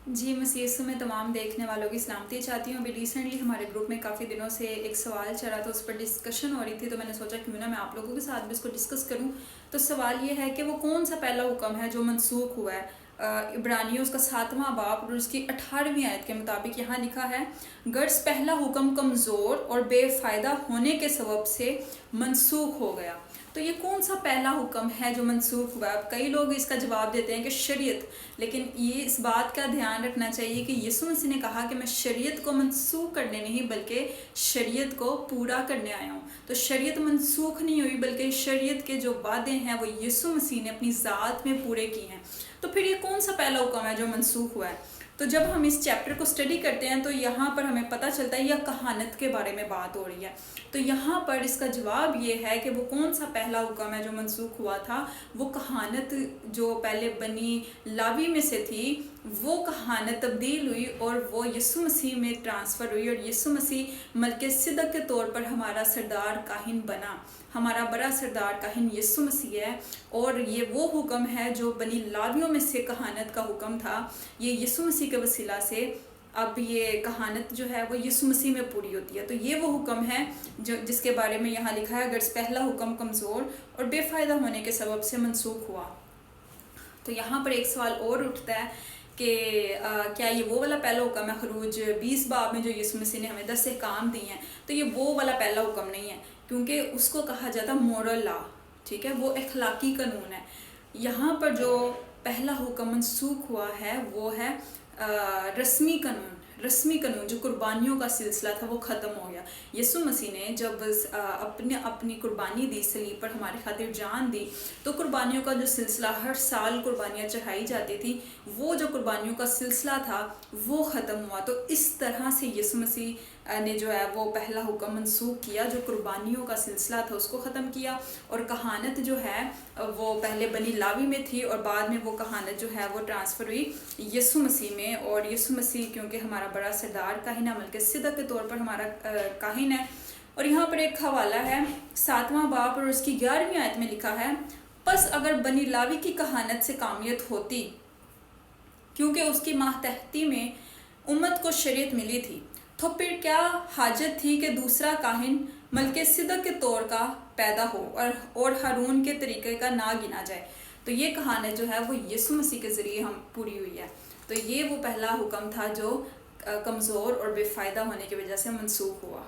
جی مسیح یسوع میں تمام دیکھنے والوں کی سلامتی چاہتی ہوں۔ ابھی ریسنٹلی ہمارے گروپ میں کافی دنوں سے ایک سوال چل رہا تھا، اس پر ڈسکشن ہو رہی تھی، تو میں نے سوچا کیوں نہ میں آپ لوگوں کے ساتھ بھی اس کو ڈسکس کروں۔ تو سوال یہ ہے کہ وہ کون سا پہلا حکم ہے جو منسوخ ہوا ہے؟ عبرانیوں اس کا 7واں باب اور اس کی 18ویں آیت کے مطابق یہاں لکھا ہے، غرض پہلا حکم کمزور اور بے فائدہ ہونے کے سبب سے منسوخ ہو گیا۔ تو یہ کون سا پہلا حکم ہے جو منسوخ ہوا ہے؟ اب کئی لوگ اس کا جواب دیتے ہیں کہ شریعت، لیکن یہ اس بات کا دھیان رکھنا چاہیے کہ یسوع مسیح نے کہا کہ میں شریعت کو منسوخ کرنے نہیں بلکہ شریعت کو پورا کرنے آیا ہوں۔ تو شریعت منسوخ نہیں ہوئی بلکہ شریعت کے جو وعدے ہیں وہ یسوع مسیح نے اپنی ذات میں پورے کیے ہیں۔ تو پھر یہ کون سا پہلا حکم ہے جو منسوخ ہوا ہے؟ تو جب ہم اس چیپٹر کو اسٹڈی کرتے ہیں تو یہاں پر ہمیں پتہ چلتا ہے یہ کہانت کے بارے میں بات ہو رہی ہے۔ تو یہاں پر اس کا جواب یہ ہے کہ وہ کون سا پہلا حکم ہے جو منسوخ ہوا تھا؟ وہ کہانت جو پہلے بنی لاوی میں سے تھی، وہ کہانت تبدیل ہوئی اور وہ یسوع مسیح میں ٹرانسفر ہوئی، اور یسوع مسیح ملک صدق کے طور پر ہمارا سردار کاہن بنا۔ ہمارا بڑا سردار کاہن یسوع مسیح ہے، اور یہ وہ حکم ہے جو بنی لاویوں میں سے کہانت کا حکم تھا، یہ یسوع مسیح کے وسیلہ سے اب یہ کہانت جو ہے وہ یسوع مسیح میں پوری ہوتی ہے۔ تو یہ وہ حکم ہے جس کے بارے میں یہاں لکھا ہے، غرض پہلا حکم کمزور اور بے فائدہ ہونے کے سبب سے منسوخ ہوا۔ تو یہاں پر ایک سوال اور اٹھتا ہے کہ کیا یہ وہ والا پہلا حکم ہے؟ خروج 20 باب میں جو یسوع مسیح نے ہمیں 10 احکام دی ہیں، تو یہ وہ والا پہلا حکم نہیں ہے، کیونکہ اس کو کہا جاتا مورل لا، ٹھیک ہے، وہ اخلاقی قانون ہے۔ یہاں پر جو پہلا حکم منسوخ ہوا ہے وہ ہے رسمی قانون جو قربانیوں کا سلسلہ تھا وہ ختم ہو گیا۔ یسوع مسیح نے جب اپنی قربانی دی، صلیب پر ہماری خاطر جان دی، تو قربانیوں کا جو سلسلہ ہر سال قربانیاں چڑھائی جاتی تھی، وہ جو قربانیوں کا سلسلہ تھا وہ ختم ہوا۔ تو اس طرح سے یسوع مسیح نے جو ہے وہ پہلا حکم منسوخ کیا، جو قربانیوں کا سلسلہ تھا اس کو ختم کیا، اور کہانت جو ہے وہ پہلے بنی لاوی میں تھی اور بعد میں وہ کہانت جو ہے وہ ٹرانسفر ہوئی یسوع مسیح میں، اور یسوع مسیح کیونکہ ہمارا بڑا سردار کاہن ہے، ملک صدق کے طور پر ہمارا کاہن ہے۔ اور یہاں پر ایک حوالہ ہے 7واں باب اور اس کی 11ویں آیت میں لکھا ہے، پس اگر بنی لاوی کی کہانت سے کامیت ہوتی، کیونکہ اس کی ماتحتی میں امت کو شریعت ملی تھی، تو پھر کیا حاجت تھی کہ دوسرا کاہن ملک صدق کے طور کا پیدا ہو اور ہارون کے طریقے کا نہ گنا جائے۔ تو یہ کہانت جو ہے وہ یسوع مسیح کے ذریعے ہم پوری ہوئی ہے۔ تو یہ وہ پہلا حکم تھا جو کمزور اور بے فائدہ ہونے کی وجہ سے منسوخ ہوا۔